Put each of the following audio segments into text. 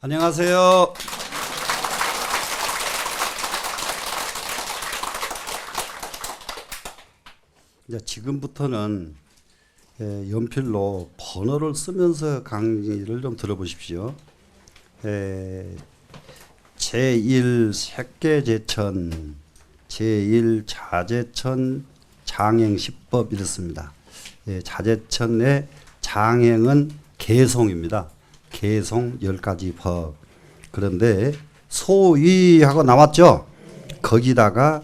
안녕하세요. 이제 지금부터는 연필로 번호를 쓰면서 강의를 좀 들어보십시오. 제1 색계제천, 제1 자제천 장행시법 이렇습니다. 자제천의 장행은 개송입니다. 개송 10가지 법. 그런데 소위하고 나왔죠. 거기다가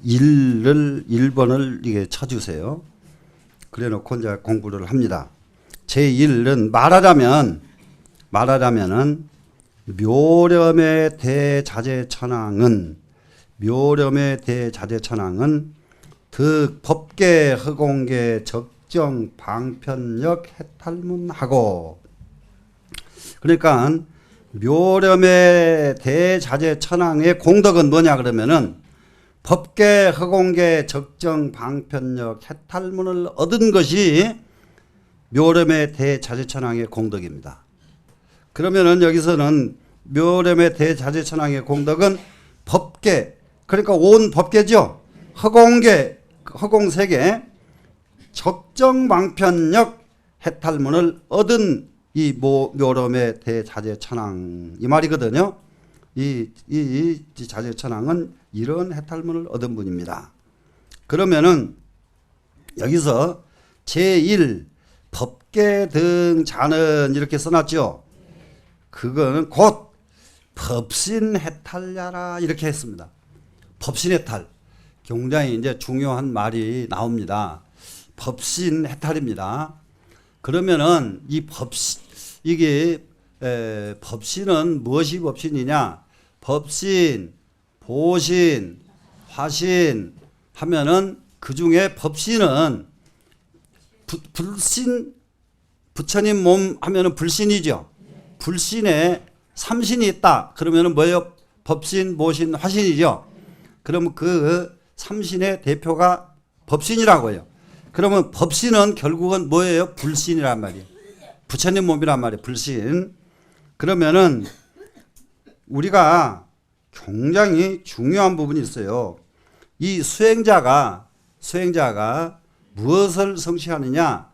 1번을 이게 쳐주세요. 그래 놓고 이제 공부를 합니다. 제1은 말하자면은 묘렴의 대자재천왕은 법계 허공계 적정 방편역 해탈문하고, 그러니까 묘렴의 대자재천왕의 공덕은 뭐냐 그러면은 법계 허공계 적정 방편역 해탈문을 얻은 것이 묘렴의 대자재천왕의 공덕입니다. 그러면은 여기서는 묘렴의 대자재천왕의 공덕은 법계, 그러니까 온 법계죠. 허공세계 적정 방편역 해탈문을 얻은 이 묘렴의 대자재천왕 이 말이거든요. 이 자재천왕은 이런 해탈문을 얻은 분입니다. 그러면은 여기서 제1 법계 등 자는 이렇게 써놨죠. 그거는 곧 법신 해탈야라 이렇게 했습니다. 법신 해탈 굉장히 이제 중요한 말이 나옵니다. 법신 해탈입니다. 그러면은 법신은 무엇이 법신이냐? 법신, 보신, 화신 하면은 그 중에 법신은 불신, 부처님 몸 하면은 불신이죠. 불신에 삼신이 있다. 그러면은 뭐예요? 법신, 모신, 화신이죠. 그러면 그 삼신의 대표가 법신이라고요. 그러면 법신은 결국은 뭐예요? 불신이란 말이에요. 부처님 몸이란 말이에요. 불신. 그러면은 우리가 굉장히 중요한 부분이 있어요. 이 수행자가 무엇을 성취하느냐?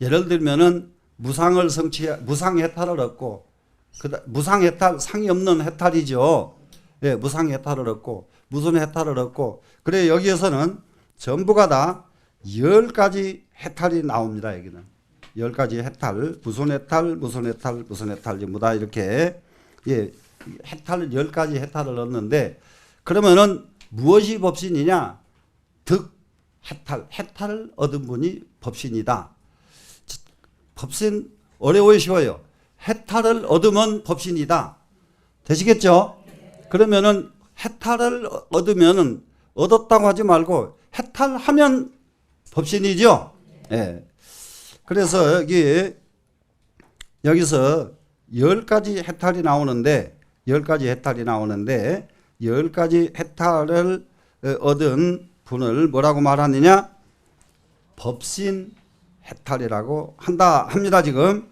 예를 들면은 무상해탈을 얻고, 무상해탈, 상이 없는 해탈이죠. 예, 무상해탈을 얻고, 무손해탈을 얻고, 그래, 여기에서는 전부가 다 10가지 해탈이 나옵니다, 여기는. 10가지 해탈, 무손해탈, 전부 다 이렇게, 예, 해탈, 10가지 해탈을 얻는데, 그러면은 무엇이 법신이냐? 해탈을 얻은 분이 법신이다. 법신 어려워요, 쉬워요? 해탈을 얻으면 법신이다. 되시겠죠? 그러면은 해탈을 얻으면은 얻었다고 하지 말고 해탈하면 법신이죠? 예. 그래서 여기서 10가지 해탈이 나오는데 10가지 해탈을 얻은 분을 뭐라고 말하느냐? 법신 해탈이라고 합니다, 지금.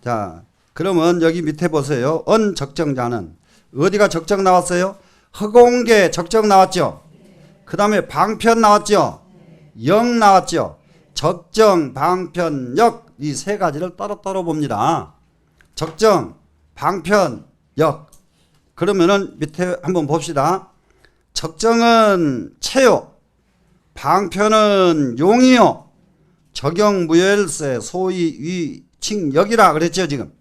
자, 그러면 여기 밑에 보세요. 적정자는 어디가 적정 나왔어요? 허공계 적정 나왔죠? 그 다음에 방편 나왔죠? 역 나왔죠? 적정, 방편, 역 이 세 가지를 따로따로 봅니다. 적정, 방편, 역. 그러면은 밑에 한번 봅시다. 적정은 체요, 방편은 용이요, 적용무열세 소위 위칭역이라 그랬죠. 지금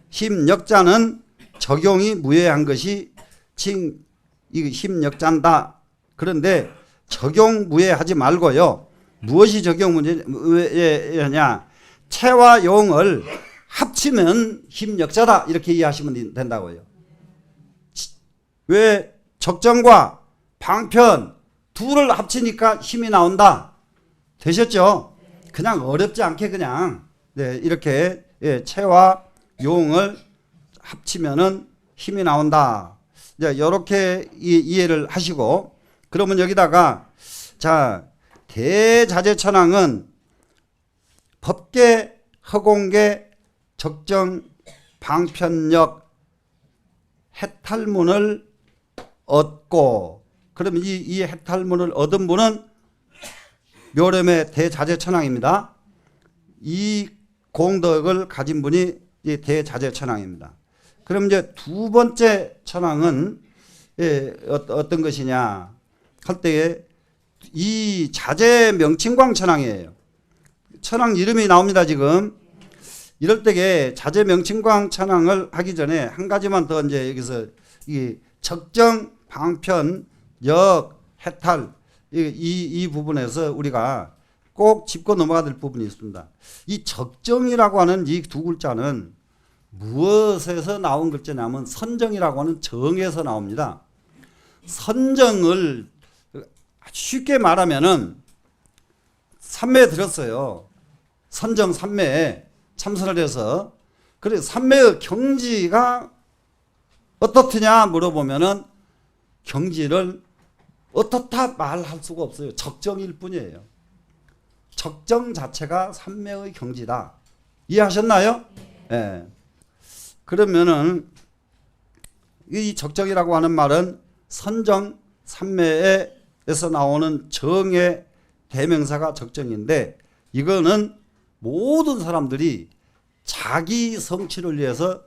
힘역자는 적용이 무해한 것이 힘역자다. 그런데 적용무해하지 말고요. 무엇이 적용무해냐? 체와 용을 합치면 힘역자다 이렇게 이해하시면 된다고요. 왜? 적정과 방편 둘을 합치니까 힘이 나온다. 되셨죠? 그냥 어렵지 않게 그냥 이렇게 체와 용을 합치면은 힘이 나온다. 이렇게 이해를 하시고, 그러면 여기다가 자, 대자재천왕은 법계, 허공계, 적정, 방편역 해탈문을 얻고, 그러면 이 해탈문을 얻은 분은 묘렴의 대자재천왕입니다. 이 공덕을 가진 분이 이 대자재천왕입니다. 그럼 이제 두 번째 천왕은 어떤 것이냐 할 때에 이 자재 명칭광 천왕이에요. 천왕 이름이 나옵니다 지금. 이럴 때에 자재 명칭광 천왕을 하기 전에 한 가지만 더 이제 여기서 이 적정, 방편, 역, 해탈 이 부분에서 우리가 꼭 짚고 넘어가야 될 부분이 있습니다. 이 적정이라고 하는 이 두 글자는 무엇에서 나온 글자냐면 선정이라고 하는 정에서 나옵니다. 선정을 쉽게 말하면은 삼매에 들었어요. 선정 삼매에 참선을 해서. 그래서 삼매의 경지가 어떻느냐 물어보면은 경지를 어떻다 말할 수가 없어요. 적정일 뿐이에요. 적정 자체가 삼매의 경지다. 이해하셨나요? 예. 그러면은 이 적정이라고 하는 말은 선정 삼매에서 나오는 정의 대명사가 적정인데, 이거는 모든 사람들이 자기 성취를 위해서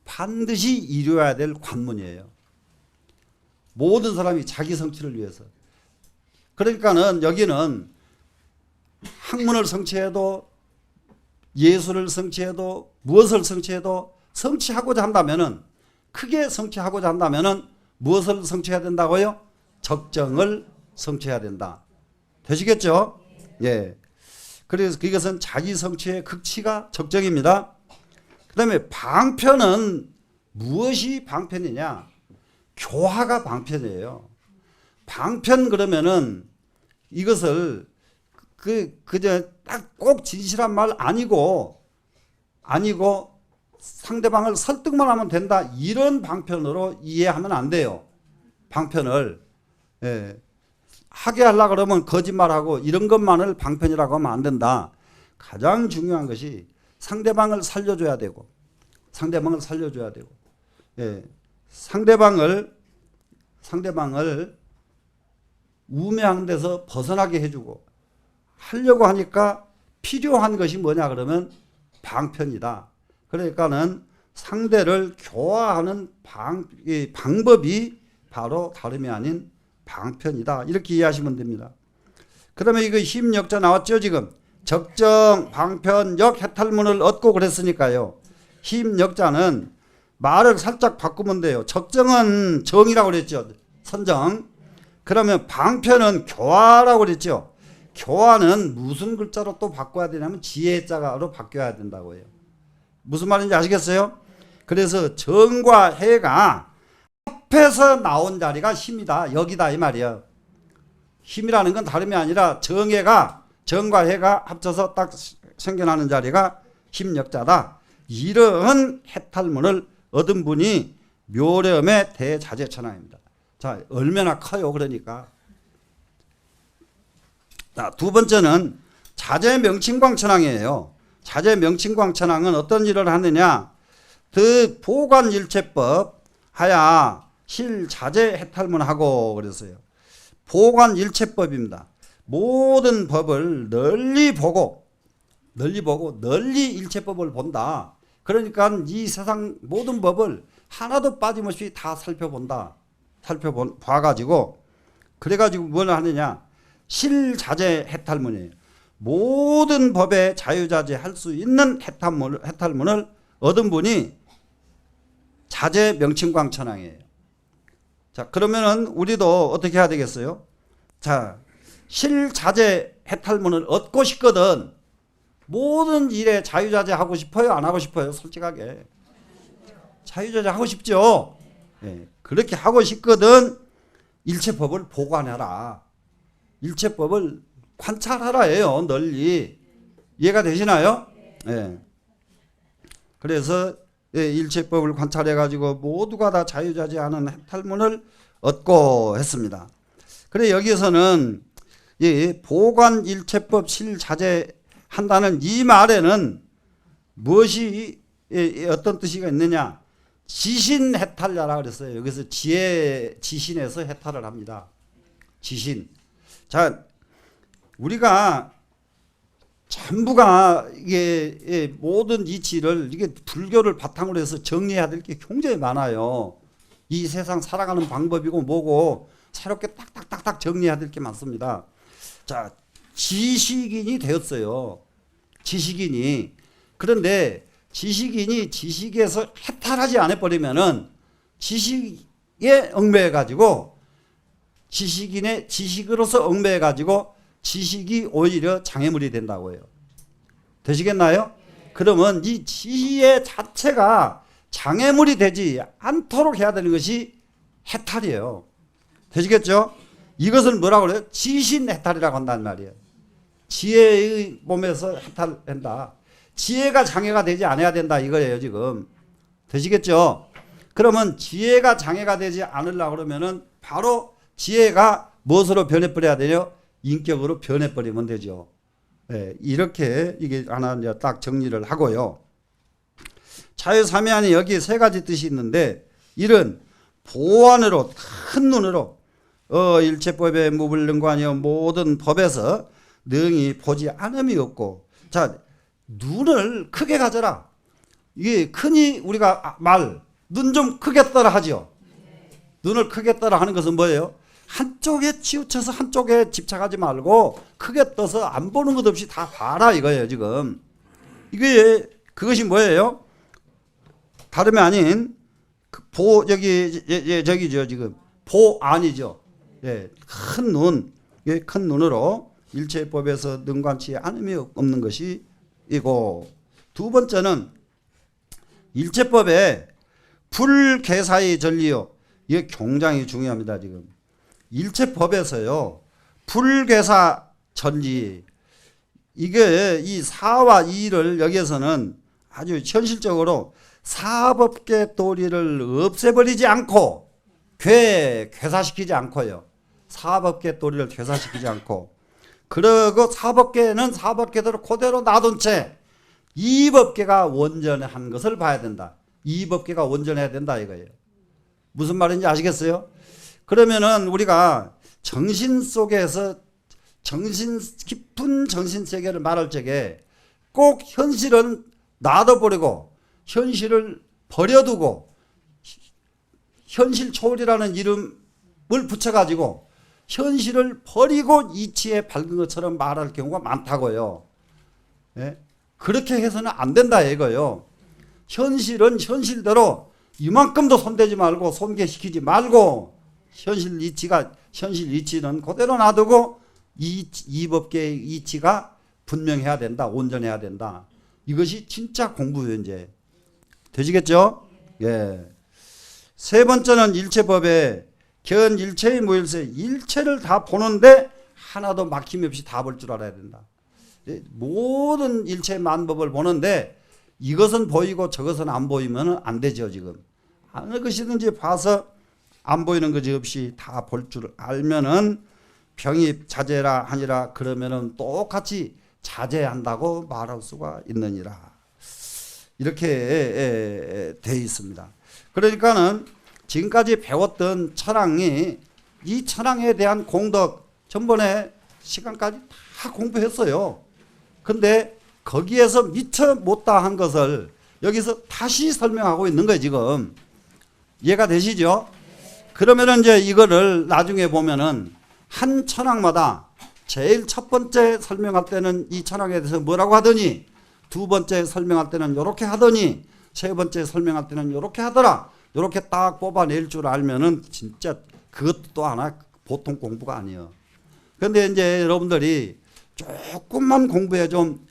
반드시 이루어야 될 관문이에요. 모든 사람이 자기 성취를 위해서. 그러니까는 여기는 학문을 성취해도 예술을 성취해도 무엇을 성취해도 성취하고자 한다면은, 크게 성취하고자 한다면은 무엇을 성취해야 된다고요? 적정을 성취해야 된다. 되시겠죠? 예. 그래서 그것은 자기 성취의 극치가 적정입니다. 그 다음에 방편은 무엇이 방편이냐? 교화가 방편이에요. 방편 그러면은 이것을 그저 딱 꼭 진실한 말 아니고 상대방을 설득만 하면 된다, 이런 방편으로 이해하면 안 돼요. 방편을 하게 하려고 그러면 거짓말하고 이런 것만을 방편이라고 하면 안 된다. 가장 중요한 것이 상대방을 살려줘야 되고 상대방을 우매한 데서 벗어나게 해주고 하려고 하니까 필요한 것이 뭐냐 그러면 방편이다. 그러니까는 상대를 교화하는 방법이 바로 다름이 아닌 방편이다. 이렇게 이해하시면 됩니다. 그러면 이거 힘역자 나왔죠 지금. 적정, 방편, 역, 해탈문을 얻고 그랬으니까요. 힘역자는 말을 살짝 바꾸면 돼요. 적정은 정이라고 그랬죠. 선정. 그러면 방편은 교화라고 그랬죠. 교화는 무슨 글자로 또 바꿔야 되냐면 지혜자로 바뀌어야 된다고 해요. 무슨 말인지 아시겠어요? 그래서 정과 해가 합해서 나온 자리가 힘이다. 여기다 이 말이야. 힘이라는 건 다름이 아니라 정과 해가 합쳐서 딱 생겨나는 자리가 힘역자다. 이런 해탈문을 얻은 분이 묘렴의 대자재천왕입니다. 자, 얼마나 커요 그러니까. 자, 두 번째는 자재명칭광천왕이에요. 자재명칭광천왕은 어떤 일을 하느냐? 그 보관일체법 하야 실자재 해탈문하고 그랬어요. 보관일체법입니다. 모든 법을 널리 보고 널리 일체법을 본다. 그러니까 이 세상 모든 법을 하나도 빠짐없이 다 봐가지고 그래가지고 뭘 하느냐? 실자재 해탈문이에요. 모든 법에 자유자재 할 수 있는 해탈문을 얻은 분이 자재 명칭광천왕이에요. 자, 그러면은 우리도 어떻게 해야 되겠어요? 자, 실자재 해탈문을 얻고 싶거든. 모든 일에 자유자재 하고 싶어요? 안 하고 싶어요? 솔직하게. 자유자재 하고 싶죠? 네, 그렇게 하고 싶거든. 일체법을 보관해라. 일체법을 관찰하라 해요. 널리. 이해가 되시나요? 네. 그래서 일체법을 관찰해 가지고 모두가 다 자유자재하는 해탈문을 얻고 했습니다. 그래 여기에서는 이 보관일체법 실자재 한다는 이 말에는 무엇이 어떤 뜻이가 있느냐? 지신 해탈야라 그랬어요. 여기서 지신에서 해탈을 합니다. 지신. 자, 우리가 전부가 이게 모든 이치를 이게 불교를 바탕으로 해서 정리해야 될 게 굉장히 많아요. 이 세상 살아가는 방법이고 뭐고 새롭게 딱딱딱딱 정리해야 될 게 많습니다. 자, 지식인이 되었어요. 지식인이. 그런데 지식인이 지식에서 해탈하지 않아 버리면은 지식에 얽매여 가지고 지식인의 지식으로서 얽매여 가지고 지식이 오히려 장애물이 된다고 해요. 되시겠나요? 그러면 이 지혜 자체가 장애물이 되지 않도록 해야 되는 것이 해탈이에요. 되시겠죠? 이것을 뭐라고 그래요? 지신 해탈이라고 한단 말이에요. 지혜의 몸에서 해탈한다. 지혜가 장애가 되지 않아야 된다 이거예요 지금. 되시겠죠? 그러면 지혜가 장애가 되지 않으려고 그러면은 바로 지혜가 무엇으로 변해버려야 돼요? 인격으로 변해버리면 되죠. 네, 이렇게 이게 하나 이제 딱 정리를 하고요. 자유삼위안에 여기 세 가지 뜻이 있는데 이런 보안으로 큰 눈으로 일체법의 무불능관이요 모든 법에서 능히 보지 않음이 없고 자 눈을 크게 가져라. 이게 흔히 우리가 눈 좀 크게 떠라 하죠. 눈을 크게 떠라 하는 것은 뭐예요? 한쪽에 치우쳐서 한쪽에 집착하지 말고 크게 떠서 안 보는 것 없이 다 봐라 이거예요 지금. 이게 그것이 뭐예요? 다름이 아닌 저기죠 지금 보안이죠. 예, 큰 눈, 예, 큰 눈으로 일체법에서 능관치 않음이 없는 것이 이고 두 번째는 일체법에 불계사의 전리요. 이게 굉장히 중요합니다 지금. 일체법에서요 불계사 전리 이게 이 사와 이를 여기에서는 아주 현실적으로 사법계 도리를 없애버리지 않고 괴사시키지 않고요. 사법계 도리를 괴사시키지 않고 그리고 사법계는 사법계대로 그대로 놔둔 채 이법계가 원전한 것을 봐야 된다. 이법계가 원전해야 된다 이거예요. 무슨 말인지 아시겠어요? 그러면은 우리가 정신 속에서 깊은 정신 세계를 말할 적에 꼭 현실은 놔둬버리고 현실을 버려두고 현실 초월이라는 이름을 붙여가지고 현실을 버리고 이치에 밝은 것처럼 말할 경우가 많다고요. 예? 그렇게 해서는 안 된다 이거요. 현실은 현실대로 이만큼도 손대지 말고 손괴시키지 말고 현실 이치는 그대로 놔두고 이법계의 이치가 분명해야 된다. 온전해야 된다. 이것이 진짜 공부예요 이제. 되시겠죠? 예. 세 번째는 일체법에 견 일체의 무일세 일체를 다 보는데 하나도 막힘 없이 다 볼 줄 알아야 된다. 모든 일체의 만법을 보는데 이것은 보이고 저것은 안 보이면 안 되죠 지금. 어느 것이든지 봐서 안 보이는 것이 없이 다 볼 줄 알면은 병입 자제라 하니라 그러면은 똑같이 자제한다고 말할 수가 있느니라. 이렇게 돼 있습니다. 그러니까는 지금까지 배웠던 철학이 이 철학에 대한 공덕 전번에 시간까지 다 공부했어요. 근데 거기에서 미처 못다한 것을 여기서 다시 설명하고 있는 거예요 지금. 이해가 되시죠? 그러면은 이제 이거를 나중에 보면은 한 철학마다 제일 첫 번째 설명할 때는 이 철학에 대해서 뭐라고 하더니 두 번째 설명할 때는 이렇게 하더니 세 번째 설명할 때는 이렇게 하더라. 이렇게 딱 뽑아낼 줄 알면은 진짜 그것도 또 하나 보통 공부가 아니에요. 그런데 이제 여러분들이 조금만 공부해 좀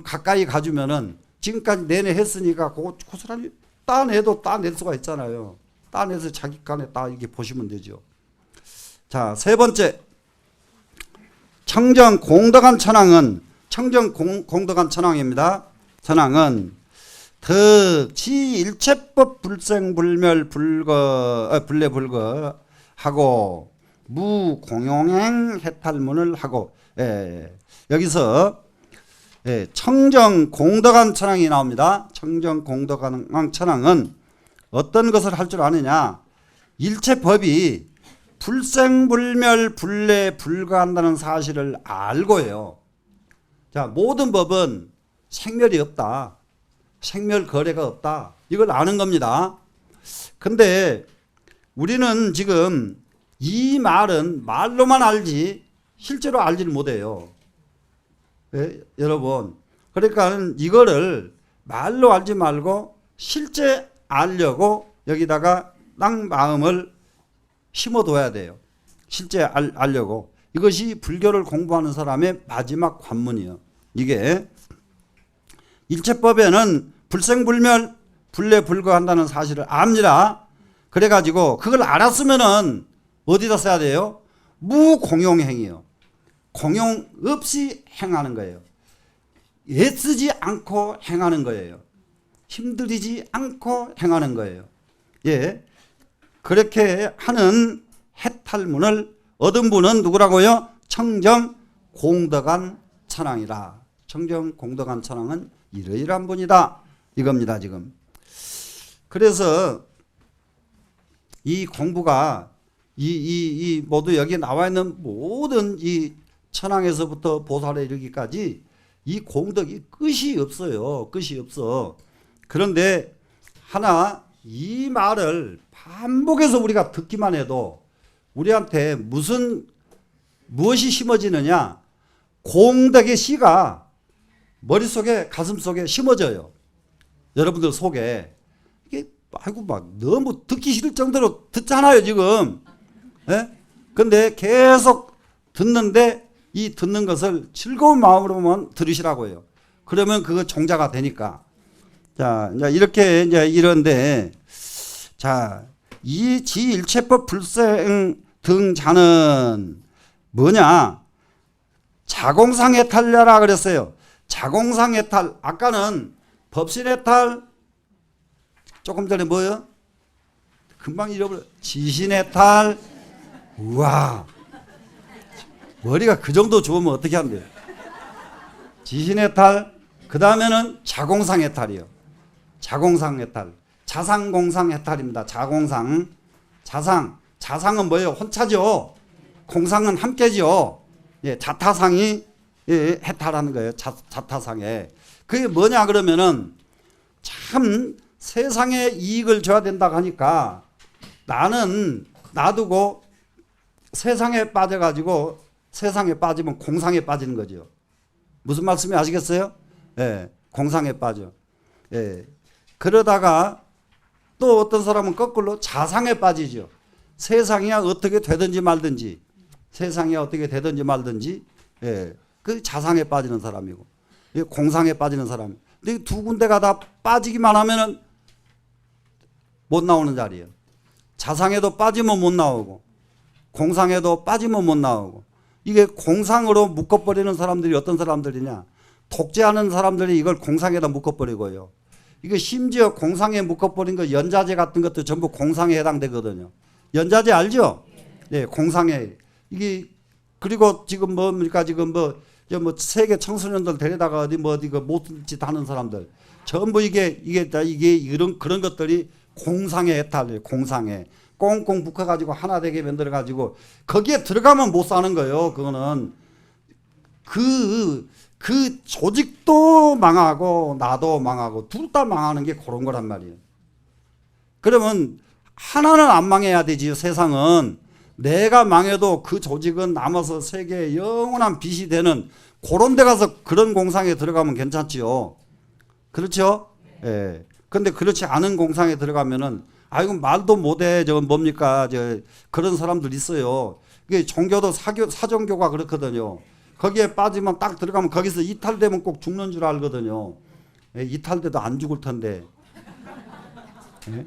가까이 가주면은 지금까지 내내 했으니까 그거 고스란히 따내도 따낼 수가 있잖아요. 따내서 자기 간에 딱 이렇게 보시면 되죠. 자, 세 번째. 청정 공덕한 천황은 공덕한 천황입니다. 천황은 덕지 일체법 불생불멸 불례불거하고 무공용행 해탈문을 하고 여기서 예, 청정 공덕한 천왕이 나옵니다. 청정 공덕한 천왕은 어떤 것을 할 줄 아느냐? 일체 법이 불생불멸 불래 불가한다는 사실을 알고요. 자, 모든 법은 생멸이 없다. 생멸 거래가 없다. 이걸 아는 겁니다. 근데 우리는 지금 이 말은 말로만 알지 실제로 알지를 못해요. 예, 여러분. 그러니까 이거를 말로 알지 말고 실제 알려고 여기다가 딱 마음을 심어둬야 돼요. 실제 알려고. 이것이 불교를 공부하는 사람의 마지막 관문이에요. 이게 일체법에는 불생불멸 불래불거한다는 사실을 압니다. 그래가지고 그걸 알았으면은 어디다 써야 돼요? 무공용행이요. 공용 없이 행하는 거예요. 애쓰지 않고 행하는 거예요. 힘들이지 않고 행하는 거예요. 예. 그렇게 하는 해탈문을 얻은 분은 누구라고요? 청정 공덕한 천왕이라. 청정 공덕한 천왕은 이러이러한 분이다. 이겁니다, 지금. 그래서 이 공부가 이 모두 여기에 나와 있는 모든 이 천왕에서부터 보살에 이르기까지 이 공덕이 끝이 없어요. 끝이 없어. 그런데 하나 이 말을 반복해서 우리가 듣기만 해도 우리한테 무엇이 심어지느냐? 공덕의 씨가 머릿속에 가슴속에 심어져요. 여러분들 속에. 이게 아이고 막 너무 듣기 싫을 정도로 듣잖아요, 지금. 예? 근데 계속 듣는데 이 듣는 것을 즐거운 마음으로만 들으시라고 해요. 그러면 그거 종자가 되니까. 자, 이제 이렇게 이제 이런데 자, 이 지일체법 불생 등자는 뭐냐? 자공상해탈려라 그랬어요. 자공상해탈. 아까는 법신해탈. 조금 전에 뭐요? 금방 잃어버려. 지신해탈. 우와. 머리가 그 정도 좋으면 어떻게 한대요? 지신해탈. 그 다음에는 자공상해탈이요. 자공상해탈. 자상공상해탈입니다. 자공상. 자상은 뭐예요? 혼차죠. 공상은 함께죠. 예, 자타상이 예, 해탈하는 거예요. 자타상에. 그게 뭐냐 그러면은 참 세상에 이익을 줘야 된다고 하니까 나는 놔두고 세상에 빠져가지고 세상에 빠지면 공상에 빠지는 거죠. 무슨 말씀이 아시겠어요? 예, 공상에 빠져. 예. 그러다가 또 어떤 사람은 거꾸로 자상에 빠지죠. 세상이야 어떻게 되든지 말든지. 세상이야 어떻게 되든지 말든지. 예. 그 자상에 빠지는 사람이고. 공상에 빠지는 사람. 근데 두 군데가 다 빠지기만 하면은 못 나오는 자리예요. 자상에도 빠지면 못 나오고, 공상에도 빠지면 못 나오고. 이게 공상으로 묶어버리는 사람들이 어떤 사람들이냐? 독재하는 사람들이 이걸 공상에다 묶어버리고요. 이게 심지어 공상에 묶어버린 거 연자재 같은 것도 전부 공상에 해당되거든요. 연자재 알죠? 네, 공상에. 이게, 그리고 지금 뭡니까? 지금 뭐 세계 청소년들 데려다가 어디 못된 짓 하는 사람들. 전부 이게 그런 것들이 공상에 해탈이에요. 공상에. 꽁꽁 묶어가지고 하나 되게 만들어가지고 거기에 들어가면 못 사는 거예요. 그거는. 그 조직도 망하고 나도 망하고 둘 다 망하는 게 그런 거란 말이에요. 그러면 하나는 안 망해야 되지요. 세상은. 내가 망해도 그 조직은 남아서 세계에 영원한 빛이 되는 그런 데 가서 그런 공상에 들어가면 괜찮지요. 그렇죠? 예. 근데 그렇지 않은 공상에 들어가면은 아이고 말도 못해. 저건 뭡니까? 그런 사람들 있어요. 이게 종교도 사종교가 그렇거든요. 거기에 빠지면 딱 들어가면 거기서 이탈되면 꼭 죽는 줄 알거든요. 예, 이탈돼도 안 죽을 텐데. 예?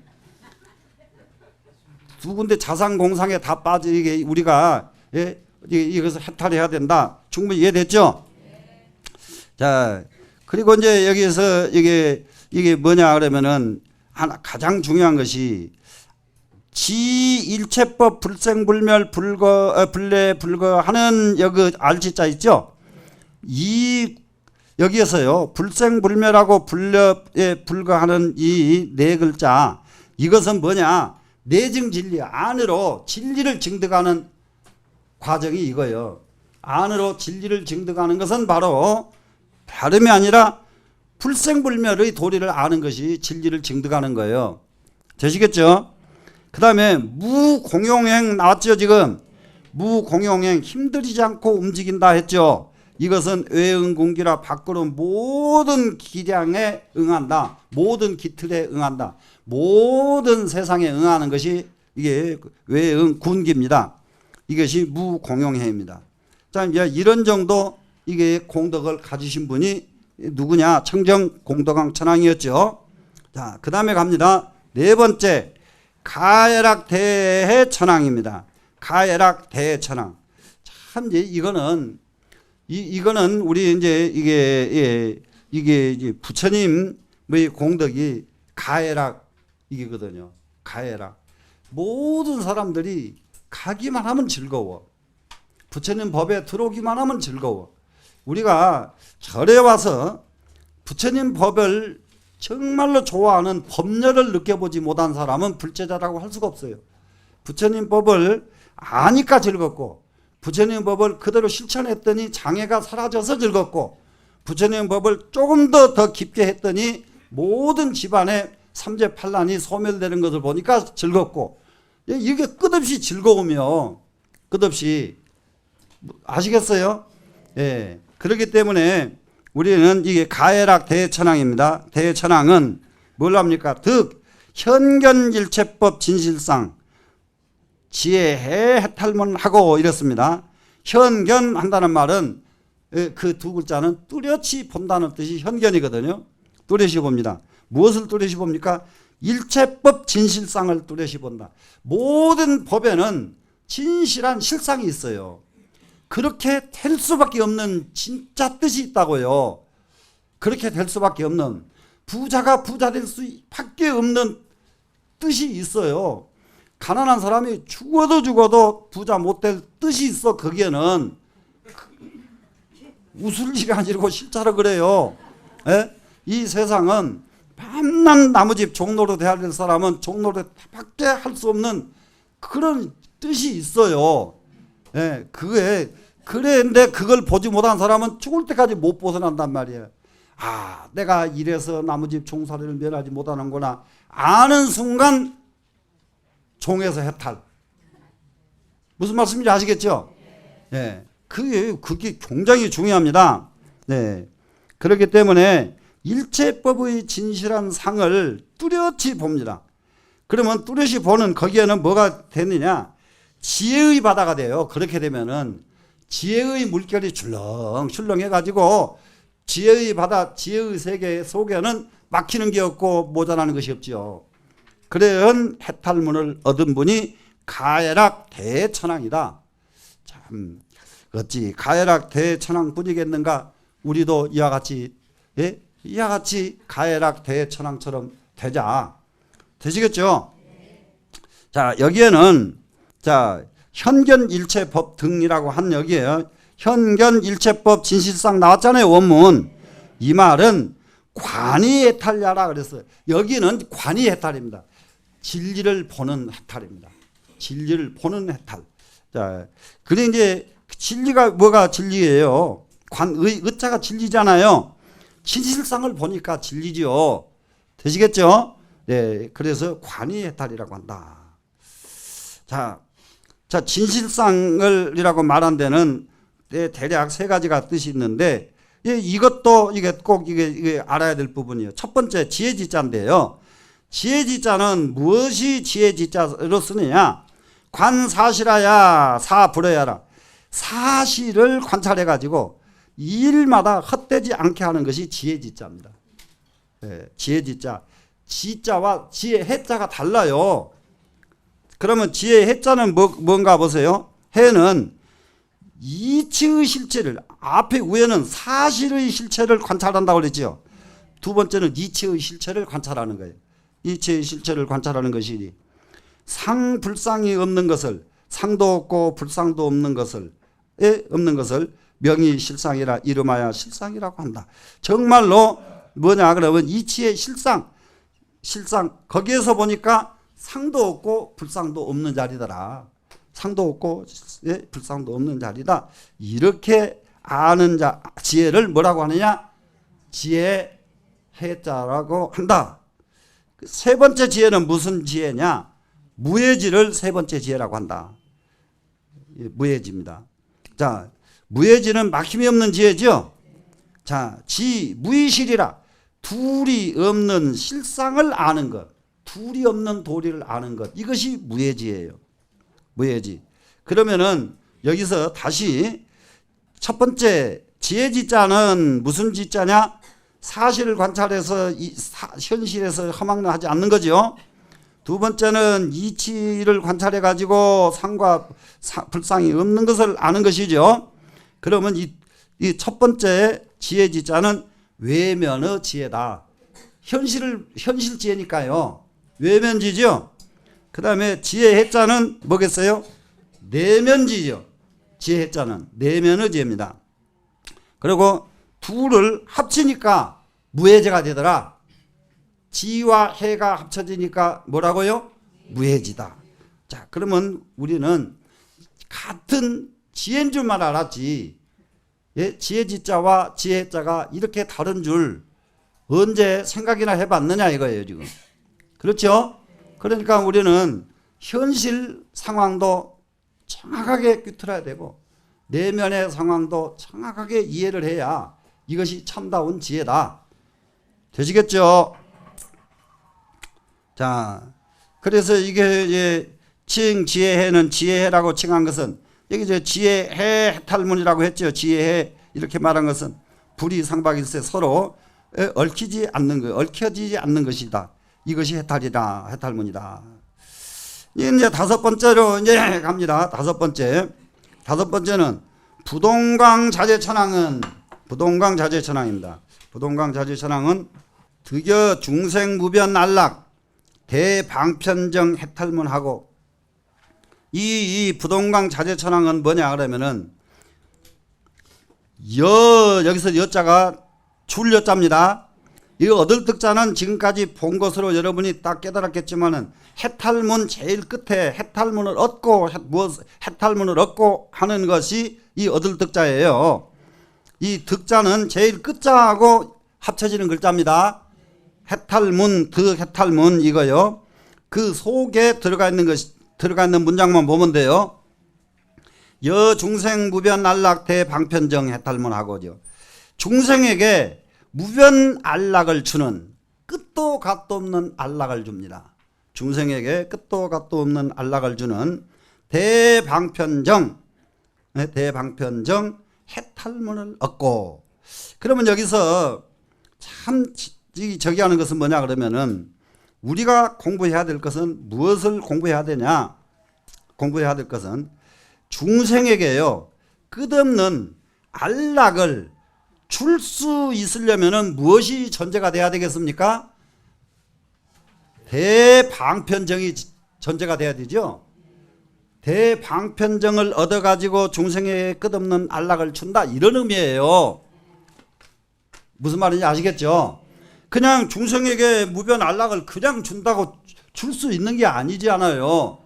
두 군데 자상공상에 다 빠지게 우리가 예? 이것을 해탈해야 된다. 충분히 이해됐죠? 자, 그리고 이제 여기서 이게 뭐냐 그러면은 하나 가장 중요한 것이 지일체법 불생불멸 불래 불거 하는 여기 알지자 있죠? 이 여기에서요, 불생불멸하고 불렵에 불과하는 이 네 글자, 이것은 뭐냐? 내증 진리, 안으로 진리를 증득하는 과정이 이거예요. 안으로 진리를 증득하는 것은 바로 다름이 아니라 불생불멸의 도리를 아는 것이 진리를 증득하는 거예요. 되시겠죠? 그 다음에 무공용행 나왔죠, 지금. 무공용행, 힘들이지 않고 움직인다 했죠. 이것은 외응공기라 밖으로 모든 기량에 응한다. 모든 기틀에 응한다. 모든 세상에 응하는 것이 이게 외응군기입니다. 이것이 무공용행입니다. 자, 이제 이런 정도 이게 공덕을 가지신 분이 누구냐? 청정 공덕왕 천왕이었죠. 자, 그 다음에 갑니다. 네 번째, 가해락 대해 천왕입니다. 가해락 대해 천왕. 참, 이제 이거는 우리 이제 이게 이제 부처님의 공덕이 가해락 이거거든요. 가해락. 모든 사람들이 가기만 하면 즐거워. 부처님 법에 들어오기만 하면 즐거워. 우리가 절에 와서 부처님 법을 정말로 좋아하는 법녀를 느껴보지 못한 사람은 불제자라고 할 수가 없어요. 부처님 법을 아니까 즐겁고, 부처님 법을 그대로 실천했더니 장애가 사라져서 즐겁고, 부처님 법을 조금 더 깊게 했더니 모든 집안의 삼재팔란이 소멸되는 것을 보니까 즐겁고, 이게 끝없이 즐거우며 끝없이, 아시겠어요? 예. 그렇기 때문에 우리는 이게 가해락 대천왕입니다. 대천왕은 뭘 합니까? 득 현견일체법 진실상 지혜해 해탈문하고 이렇습니다. 현견한다는 말은 그 두 글자는 뚜렷이 본다는 뜻이 현견이거든요. 뚜렷이 봅니다. 무엇을 뚜렷이 봅니까? 일체법 진실상을 뚜렷이 본다. 모든 법에는 진실한 실상이 있어요. 그렇게 될 수밖에 없는 진짜 뜻이 있다고요. 그렇게 될 수밖에 없는, 부자가 부자 될 수밖에 없는 뜻이 있어요. 가난한 사람이 죽어도 부자 못 될 뜻이 있어. 거기에는 웃을 일이 아니고 실제로 그래요. 예? 이 세상은 밤낮 나무집 종로로 해야 될 사람은 종로로밖에 할 수 없는 그런 뜻이 있어요. 예, 그런데 그걸 보지 못한 사람은 죽을 때까지 못 벗어난단 말이에요. 아, 내가 이래서 나무집 종살이를 면하지 못하는구나 아는 순간 종에서 해탈. 무슨 말씀인지 아시겠죠? 예, 그게 굉장히 중요합니다. 네, 그렇기 때문에 일체법의 진실한 상을 뚜렷이 봅니다. 그러면 뚜렷이 보는 거기에는 뭐가 되느냐? 지혜의 바다가 돼요. 그렇게 되면은 지혜의 물결이 출렁출렁 해가지고 지혜의 바다, 지혜의 세계 속에는 막히는 게 없고 모자라는 것이 없죠. 그런 해탈문을 얻은 분이 가해락 대천왕이다. 참 어찌 가해락 대천왕 뿐이겠는가? 우리도 이와 같이, 예? 이와 같이 가해락 대천왕처럼 되자. 되시겠죠? 자, 여기에는 자, 현견일체법 등이라고 한 여기에요. 현견일체법 진실상 나왔잖아요. 원문. 이 말은 관이해탈야라 그랬어요. 여기는 관이해탈입니다. 진리를 보는 해탈입니다. 진리를 보는 해탈. 자, 그래 이제 진리가 뭐가 진리예요? 의자가 진리잖아요. 진실상을 보니까 진리죠. 되시겠죠? 네, 그래서 관이해탈이라고 한다. 자, 진실상을이라고 말한 데는 대략 세 가지가 뜻이 있는데, 이것도 이게 꼭 이게 알아야 될 부분이에요. 첫 번째 지혜지자인데요. 지혜지자는 무엇이 지혜지자로 쓰느냐? 관사실하야 사불어야라. 사실을 관찰해 가지고 일마다 헛되지 않게 하는 것이 지혜지자입니다. 네, 지혜지자. 지자와 지혜 해자가 달라요. 그러면 지혜 해자는 뭔가 보세요. 해는 이치의 실체를, 앞에 위에는 사실의 실체를 관찰한다고 그랬죠. 두 번째는 이치의 실체를 관찰하는 거예요. 이치의 실체를 관찰하는 것이니 상불상이 없는 것을, 상도 없고 불상도 없는 것을 명의 실상이라 이름하여 실상이라고 한다. 정말로 뭐냐 그러면 이치의 실상 거기에서 보니까 상도 없고 불상도 없는 자리더라. 상도 없고 불상도 없는 자리다. 이렇게 아는 지혜를 뭐라고 하느냐? 지혜 해자라고 한다. 세 번째 지혜는 무슨 지혜냐? 무해지를 세 번째 지혜라고 한다. 무해지입니다. 자, 무해지는 막힘이 없는 지혜죠. 자, 무의실이라 둘이 없는 실상을 아는 것, 둘이 없는 도리를 아는 것, 이것이 무해지예요. 무해지. 그러면은 여기서 다시 첫 번째 지혜지자는 무슨 지자냐? 사실을 관찰해서 현실에서 허망하지 않는 거죠. 두 번째는 이치를 관찰해 가지고 상과 불상이 없는 것을 아는 것이죠. 그러면 이 첫 번째 지혜지자는 외면의 지혜다. 현실 지혜니까요. 외면지죠. 그 다음에 지혜해자는 뭐겠어요? 내면지죠. 지혜해자는 내면의 지혜입니다. 그리고 둘을 합치니까 무해제가 되더라. 지와 해가 합쳐지니까 뭐라고요? 무해지다. 자, 그러면 우리는 같은 지혜인 줄만 알았지. 예? 지혜지자와 지혜자가 이렇게 다른 줄 언제 생각이나 해봤느냐 이거예요 지금. 그렇죠? 그러니까 우리는 현실 상황도 정확하게 꿰뚫어야 되고 내면의 상황도 정확하게 이해를 해야 이것이 참다운 지혜다. 되시겠죠? 자, 그래서 이게 이제 지혜해는 지혜해라고 칭한 것은 여기 이제 지혜해 해탈문이라고 했죠. 지혜해 이렇게 말한 것은 불이 상박일세 서로 얽히지 않는 것, 얽혀지지 않는 것이다. 이것이 해탈이다. 해탈문이다. 이제 다섯 번째로 이제 갑니다. 다섯 번째는 부동강 자재천왕은 부동강 자재천왕입니다. 부동강 자재천왕은 득여 중생무변 안락 대방편정 해탈문하고 이 부동강 자재천왕은 뭐냐 그러면은 여기서 여자가 줄 여자입니다. 이 얻을 득자는 지금까지 본 것으로 여러분이 딱 깨달았겠지만은 해탈문 제일 끝에 해탈문을 얻고 해탈문을 얻고 하는 것이 이 얻을 득자예요. 이 득자는 제일 끝자하고 합쳐지는 글자입니다. 해탈문, 득해탈문 이거요. 그 속에 들어가 있는 문장만 보면 돼요. 여중생 무변 안락 대방편정 해탈문하고죠. 중생에게 무변 안락을 주는 끝도 갓도 없는 안락을 줍니다. 중생에게 끝도 갓도 없는 안락을 주는 대방편정 해탈문을 얻고. 그러면 여기서 참 저기 하는 것은 뭐냐 그러면은 우리가 공부해야 될 것은 무엇을 공부해야 되냐? 공부해야 될 것은 중생에게요 끝없는 안락을 줄 수 있으려면은 무엇이 전제가 돼야 되겠습니까? 대방편정이 전제가 돼야 되죠. 대방편정을 얻어가지고 중생에게 끝없는 안락을 준다 이런 의미예요. 무슨 말인지 아시겠죠? 그냥 중생에게 무변 안락을 그냥 준다고 줄 수 있는 게 아니지 않아요.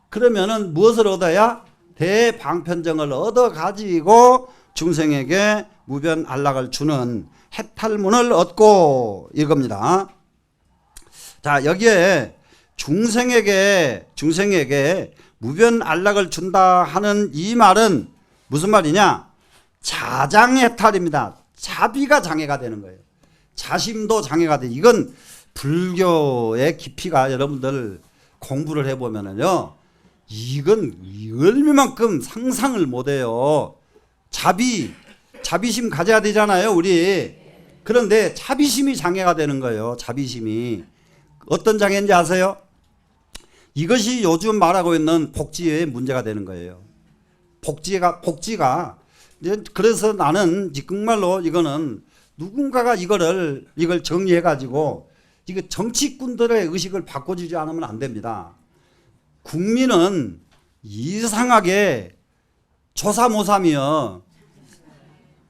그러면은 무엇을 얻어야? 대방편정을 얻어가지고 중생에게 무변 안락을 주는 해탈문을 얻고 이겁니다. 자, 여기에 중생에게 무변 안락을 준다 하는 이 말은 무슨 말이냐? 자장해탈입니다. 자비가 장애가 되는 거예요. 자심도 장애가 돼. 이건 불교의 깊이가 여러분들 공부를 해보면은요, 이건 얼마만큼 상상을 못해요. 자비심 가져야 되잖아요, 우리. 그런데 자비심이 장애가 되는 거예요. 자비심이. 어떤 장애인지 아세요? 이것이 요즘 말하고 있는 복지의 문제가 되는 거예요. 복지가 그래서 나는 정말로 이거는 누군가가 이걸 정리해 가지고 이거 정치꾼들의 의식을 바꿔주지 않으면 안 됩니다. 국민은 이상하게 조사모삼이요.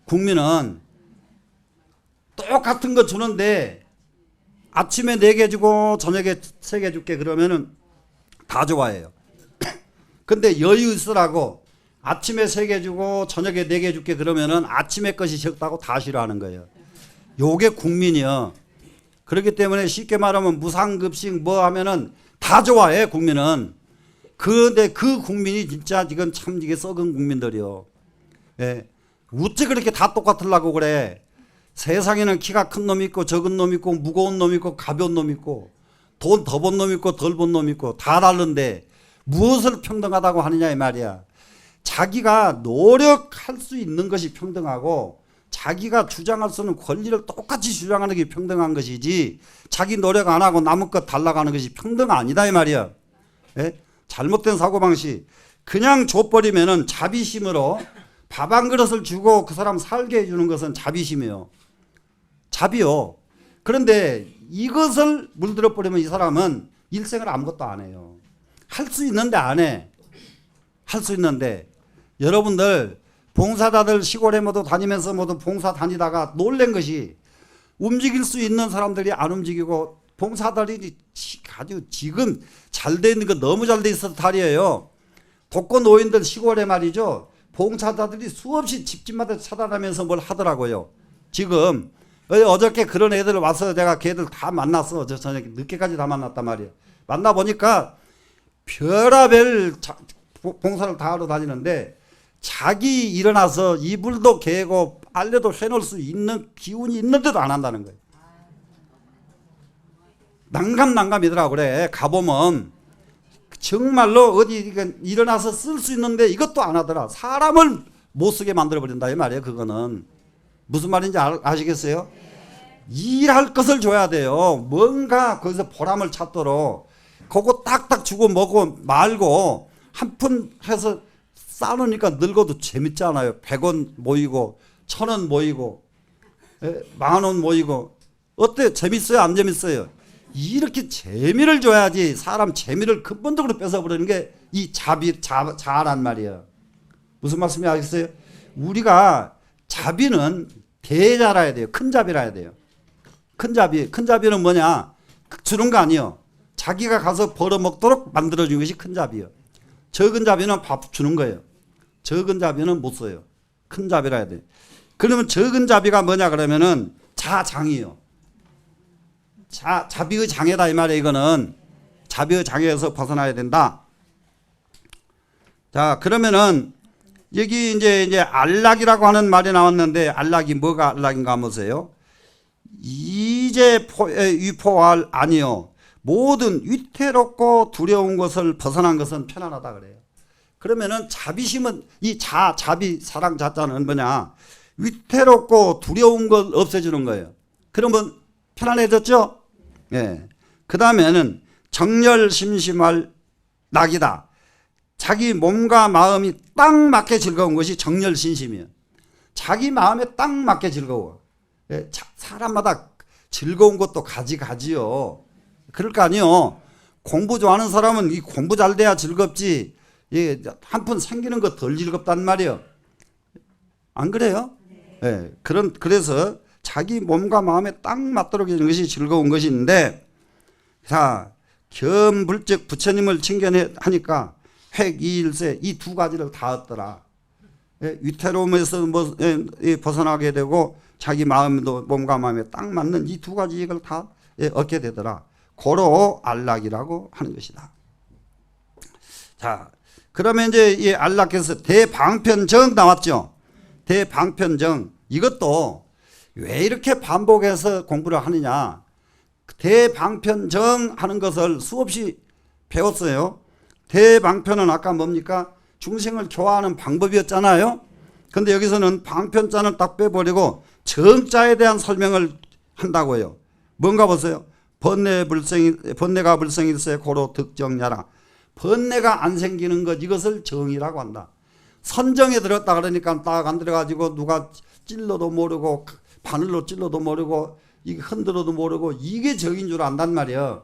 국민은 똑같은 거 주는데 아침에 4개 주고 저녁에 3개 줄게 그러면은 다 좋아해요. 근데 여유 있으라고 아침에 3개 주고 저녁에 4개 줄게 그러면은 아침에 것이 적다고 다 싫어하는 거예요. 요게 국민이요. 그렇기 때문에 쉽게 말하면 무상급식 뭐 하면은 다 좋아해 국민은. 그런데 그 국민이 진짜 지금 참 이게 썩은 국민들이요. 예. 어째 그렇게 다 똑같으려고 그래. 세상에는 키가 큰 놈 있고 적은 놈 있고 무거운 놈 있고 가벼운 놈 있고 돈 더 번 놈 있고 덜 번 놈 있고 다 다른데 무엇을 평등하다고 하느냐 이 말이야. 자기가 노력할 수 있는 것이 평등하고 자기가 주장할 수 있는 권리를 똑같이 주장하는 게 평등한 것이지 자기 노력 안 하고 남의 것 달라고 하는 것이 평등 아니다 이 말이야. 예? 잘못된 사고방식. 그냥 줘버리면은 자비심으로 밥 한 그릇을 주고 그 사람 살게 해주는 것은 자비심이에요. 자비요. 그런데 이것을 물들어 버리면 이 사람은 일생을 아무것도 안 해요. 할 수 있는데 안 해. 할 수 있는데 여러분들 봉사자들 시골에 모두 다니면서 모두 봉사 다니다가 놀란 것이 움직일 수 있는 사람들이 안 움직이고 봉사들이 아주 지금 잘 돼 있는 거 너무 잘 돼 있어서 탈이에요. 독거 노인들 시골에 말이죠. 봉사자들이 수없이 집집마다 찾아다니면서 뭘 하더라고요. 지금 어저께 그런 애들 와서 내가 걔들 다 만났어. 저 저녁에 늦게까지 다 만났단 말이에요. 만나보니까 별의별 봉사를 다 하러 다니는데 자기 일어나서 이불도 개고 빨래도 해놓을 수 있는 기운이 있는데도 안 한다는 거예요. 난감이더라고 그래. 가보면 정말로 어디 일어나서 쓸 수 있는데 이것도 안 하더라. 사람을 못 쓰게 만들어버린다 이 말이에요. 그거는 무슨 말인지 아시겠어요? 일할 것을 줘야 돼요. 뭔가 거기서 보람을 찾도록 그거 딱딱 주고 먹고 말고 한 푼 해서 싸놓으니까 늙어도 재밌잖아요. 100원 모이고 1000원 모이고 10,000원 모이고 어때? 재밌어요? 안 재밌어요? 이렇게 재미를 줘야지. 사람 재미를 근본적으로 뺏어버리는 게 이 자아란 말이에요. 무슨 말씀인지 아시겠어요? 우리가 자비는 대자라야 돼요. 큰 자비라야 돼요. 큰 자비는 뭐냐? 주는 거 아니에요. 자기가 가서 벌어먹도록 만들어주는 것이 큰 자비예요. 적은 자비는 밥 주는 거예요. 적은 자비는 못 써요. 큰 자비라 해야 돼요. 그러면 적은 자비가 뭐냐 그러면은 자장이에요. 자비의 장애다 이 말이에요. 이거는 자비의 장애에서 벗어나야 된다. 자 그러면은 여기 이제 안락이라고 하는 말이 나왔는데 안락이 뭐가 안락인가 하면서요. 이제 위포할 아니요. 모든 위태롭고 두려운 것을 벗어난 것은 편안하다 그래요. 그러면은 자비심은 이 자비 사랑 자자는 뭐냐? 위태롭고 두려운 걸 없애주는 거예요. 그러면 편안해졌죠? 예. 그 다음에는 정열 심심할 낙이다. 자기 몸과 마음이 딱 맞게 즐거운 것이 정열신심이에요. 자기 마음에 딱 맞게 즐거워. 예. 사람마다 즐거운 것도 가지요. 그럴 거 아니에요. 공부 좋아하는 사람은 이 공부 잘 돼야 즐겁지. 예. 한 푼 생기는 거 덜 즐겁단 말이에요. 안 그래요? 예. 그래서 자기 몸과 마음에 딱 맞도록 해주는 것이 즐거운 것이 있는데, 자, 겸불적 부처님을 칭견하니까 획이일세 이 두 가지를 다 얻더라. 예, 위태로움에서 벗어나게 되고 자기 마음도 몸과 마음에 딱 맞는 이 두 가지 이걸 다 얻게 되더라. 고로 안락이라고 하는 것이다. 자, 그러면 이제 이 안락에서 대방편정 나왔죠. 대방편정 이것도 왜 이렇게 반복해서 공부를 하느냐. 대방편정 하는 것을 수없이 배웠어요. 대방편은 아까 뭡니까? 중생을 교화하는 방법이었잖아요. 근데 여기서는 방편자는 딱 빼버리고 정자에 대한 설명을 한다고요. 뭔가 보세요. 번뇌가 불생일세 고로 득정야라. 번뇌가 안 생기는 것 이것을 정이라고 한다. 선정에 들었다 그러니까 딱 안 들어가지고 누가 찔러도 모르고 바늘로 찔러도 모르고 이게 흔들어도 모르고 이게 정인 줄 안단 말이에요.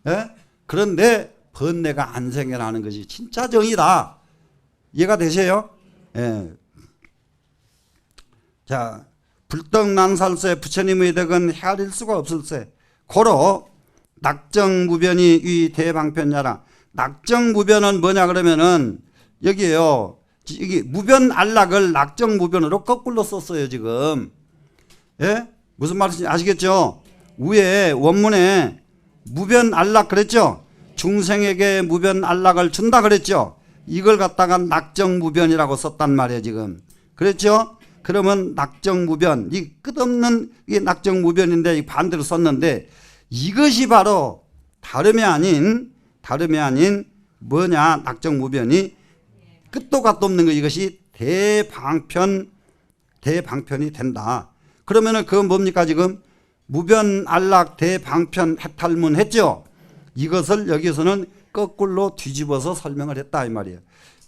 예? 그런데 번뇌가 안 생겨나는 것이 진짜 정이다. 이해가 되세요? 예. 자, 불떡난살세 부처님의 덕은 헤아릴 수가 없을세. 고로 낙정무변이 위 대방편야라. 낙정무변은 뭐냐 그러면은 여기에요. 이게 무변안락을 낙정무변으로 거꾸로 썼어요 지금. 예? 무슨 말인지 아시겠죠? 위에 원문에 무변안락 그랬죠? 중생에게 무변안락을 준다 그랬죠? 이걸 갖다가 낙정무변이라고 썼단 말이에요 지금. 그랬죠? 그러면 낙정무변, 이 끝없는 이 낙정무변인데 반대로 썼는데 이것이 바로 다름이 아닌 뭐냐 낙정무변이 끝도 갓도 없는 거 이것이 대방편이 된다. 그러면은 그건 뭡니까 지금 무변안락 대방편 해탈문 했죠. 이것을 여기서는 거꾸로 뒤집어서 설명을 했다 이 말이에요.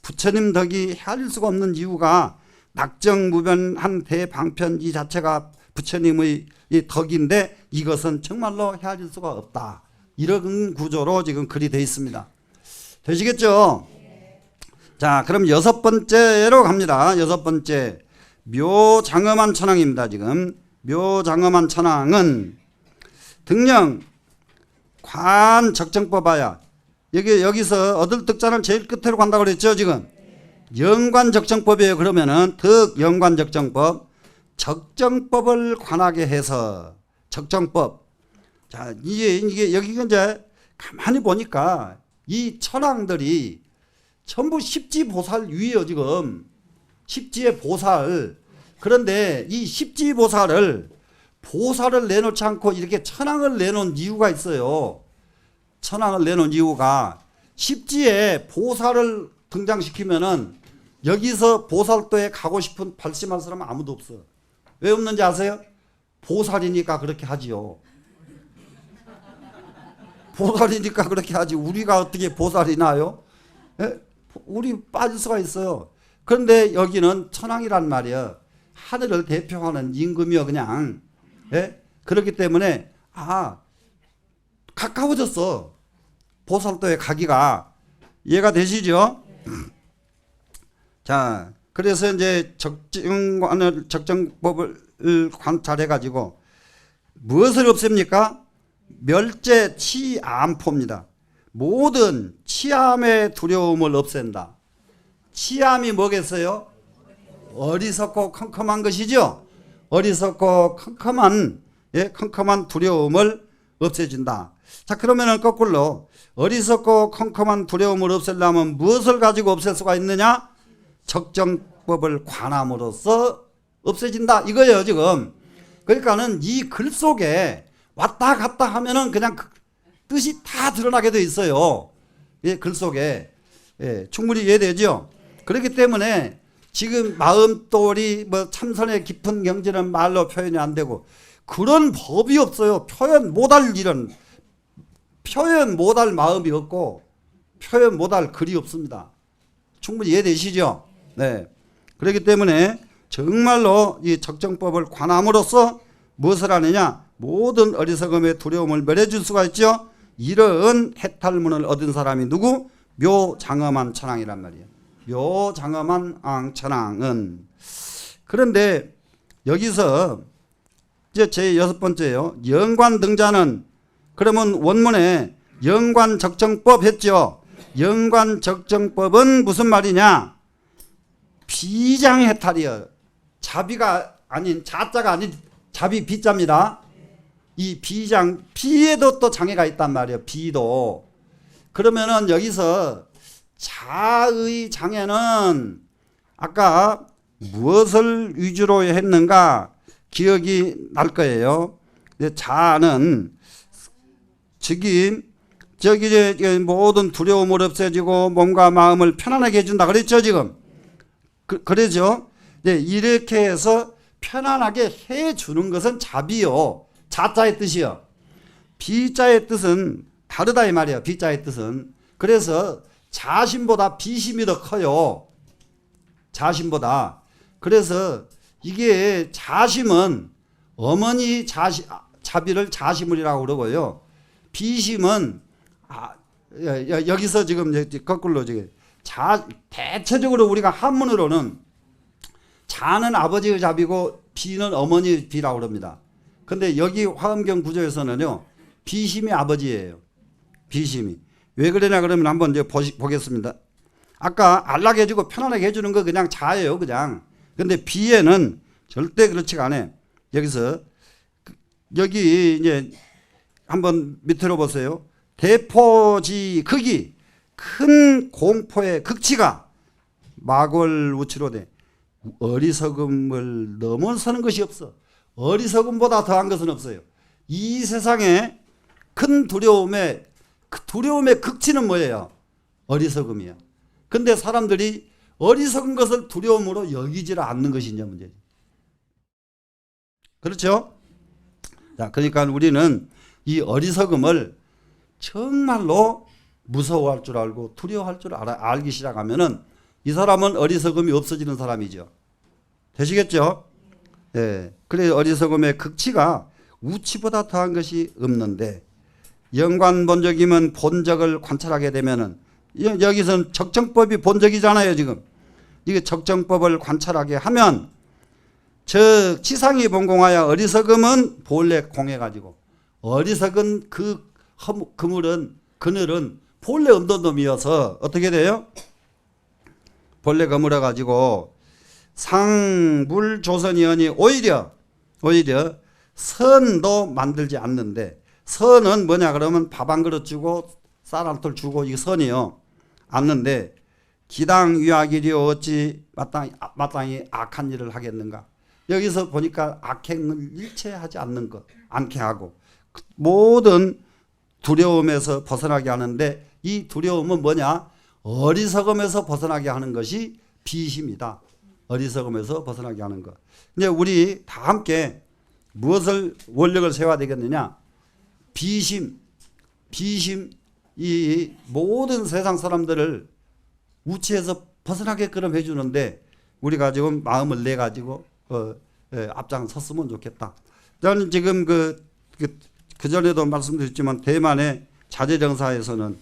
부처님 덕이 헤아릴 수가 없는 이유가 낙정무변한 대방편 이 자체가 부처님의 이 덕인데 이것은 정말로 헤아릴 수가 없다. 이런 구조로 지금 글이 되어 있습니다. 되시겠죠? 자, 그럼 여섯 번째로 갑니다. 여섯 번째 묘장엄한 천왕입니다. 지금 묘장엄한 천왕은 등령 관적정법하야. 여기서 얻을 득자는 제일 끝으로 간다고 그랬죠 지금. 영관적정법이에요. 그러면은 득영관적정법, 적정법을 관하게 해서 적정법. 자, 이게 여기가 이제 가만히 보니까 이 천왕들이 전부 십지보살 위에요 지금. 십지의 보살. 그런데 이 십지보살을 내놓지 않고 이렇게 천왕을 내놓은 이유가 있어요. 천왕을 내놓은 이유가 십지에 보살을 등장시키면은 여기서 보살도에 가고 싶은 발심할 사람은 아무도 없어. 왜 없는지 아세요? 보살이니까 그렇게 하지요. 보살이니까 그렇게 하지. 우리가 어떻게 보살이 나요? 예? 우리 빠질 수가 있어요. 그런데 여기는 천왕이란 말이야. 하늘을 대표하는 임금이요 그냥. 예? 그렇기 때문에 가까워졌어. 보살도에 가기가. 이해가 되시죠? 자, 그래서 이제 적정법을 관찰해 가지고 무엇을 없앱니까? 멸제 치암포입니다. 모든 치암의 두려움을 없앤다. 치암이 뭐겠어요? 어리석고 컴컴한 것이죠. 어리석고 컴컴한 두려움을 없애준다. 자, 그러면은 거꾸로 어리석고 컴컴한 두려움을 없애려면 무엇을 가지고 없앨 수가 있느냐? 적정법을 관함으로써 없애진다 이거예요 지금. 그러니까는 이 글 속에 왔다 갔다 하면은 그냥 그 뜻이 다 드러나게 돼 있어요. 예, 글 속에. 예, 충분히 이해되죠? 그렇기 때문에 지금 마음돌이 뭐 참선의 깊은 경지는 말로 표현이 안 되고 그런 법이 없어요. 표현 못할 마음이 없고 표현 못할 글이 없습니다. 충분히 이해되시죠? 네. 그렇기 때문에 정말로 이 적정법을 관함으로써 무엇을 하느냐? 모든 어리석음의 두려움을 멸해줄 수가 있죠. 이런 해탈문을 얻은 사람이 누구? 묘장엄한 천왕이란 말이에요. 묘장엄한 천왕은. 그런데 여기서 이제 제 여섯 번째요. 영관 등자는 그러면 원문에 영관적정법 했죠. 영관적정법은 무슨 말이냐? 비장해탈이요. 자비가 아닌 자자가 아닌 자비 비자입니다. 이 비에도 또 장애가 있단 말이에요. 비도. 그러면은 여기서 자의 장애는 아까 무엇을 위주로 했는가 기억이 날 거예요. 자는 저기 모든 두려움을 없애주고 몸과 마음을 편안하게 해준다 그랬죠 지금. 그러죠. 네, 이렇게 해서 편안하게 해주는 것은 자비요. 자자의 뜻이요. 비자의 뜻은 다르다 이 말이에요. 비자의 뜻은. 그래서 자심보다 비심이 더 커요. 자심보다. 그래서 이게 자심은 어머니 자비를 자심을이라고 그러고요. 비심은 여기서 지금 거꾸로 대체적으로 우리가 한문으로는 자는 아버지의 자비고 비는 어머니 비라고 그럽니다. 근데 여기 화엄경 구조에서는요, 비심이 아버지예요. 비심이. 왜 그러냐 그러면 한번 이제 보겠습니다. 아까 안락해 해주고 편안하게 해주는 거 그냥 자예요, 그냥. 근데 비에는 절대 그렇지가 않아요. 여기서, 여기 이제 한번 밑으로 보세요. 대포지 극이 큰 공포의 극치가 막월우치로 돼. 어리석음을 넘어서는 것이 없어. 어리석음보다 더한 것은 없어요. 이 세상에 큰 두려움의 극치는 뭐예요? 어리석음이야. 근데 사람들이 어리석은 것을 두려움으로 여기지를 않는 것이 이제 문제지. 그렇죠? 자, 그러니까 우리는 이 어리석음을 정말로 무서워할 줄 알고 두려워할 줄 알기 시작하면은 이 사람은 어리석음이 없어지는 사람이죠. 되시겠죠? 예. 그래 어리석음의 극치가 우치보다 더한 것이 없는데 연관본적이면 본적을 관찰하게 되면은 여기서는 적정법이 본적이잖아요, 지금. 이게 적정법을 관찰하게 하면 저 치상이 본공하여 어리석음은 본래 공해가지고 어리석은 그 그늘은 본래 없는 놈이어서 어떻게 돼요? 본래 거물어가지고 상불조선이언이 오히려 선도 만들지 않는데 선은 뭐냐 그러면 밥 한 그릇 주고 쌀 한 톨 주고 이게 선이요. 않는데 기당 유악이리요 어찌 마땅히 악한 일을 하겠는가. 여기서 보니까 악행을 일체하지 않는 것, 않게 하고 모든 두려움에서 벗어나게 하는데 이 두려움은 뭐냐? 어리석음에서 벗어나게 하는 것이 비심이다. 어리석음에서 벗어나게 하는 것. 이제 우리 다 함께 무엇을 원력을 세워야 되겠느냐? 비심, 이 모든 세상 사람들을 우치에서 벗어나게끔 해주는데 우리가 지금 마음을 내 가지고 앞장섰으면 좋겠다. 저는 지금 그 전에도 말씀드렸지만 대만의 자재정사에서는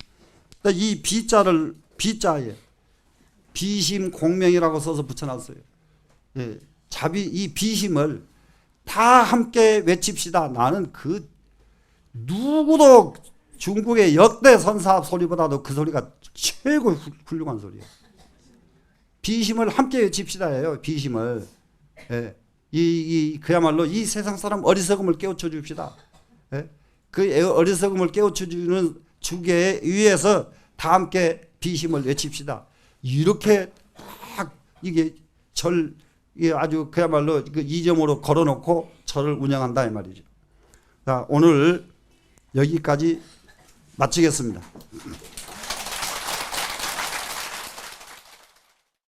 이 비자에 비심 공명이라고 써서 붙여놨어요. 예, 이 비심을 다 함께 외칩시다. 나는 그 누구도 중국의 역대 선사 소리보다도 그 소리가 최고 훌륭한 소리예요. 비심을 함께 외칩시다예요. 비심을. 예, 그야말로 이 세상 사람 어리석음을 깨우쳐 줍시다. 예? 그 어리석음을 깨우쳐 주는 주계 위에서 다 함께 비심을 외칩시다. 이렇게 딱 이게 이게 아주 그야말로 그 이점으로 걸어놓고 절을 운영한다 이 말이죠. 자, 오늘 여기까지 마치겠습니다.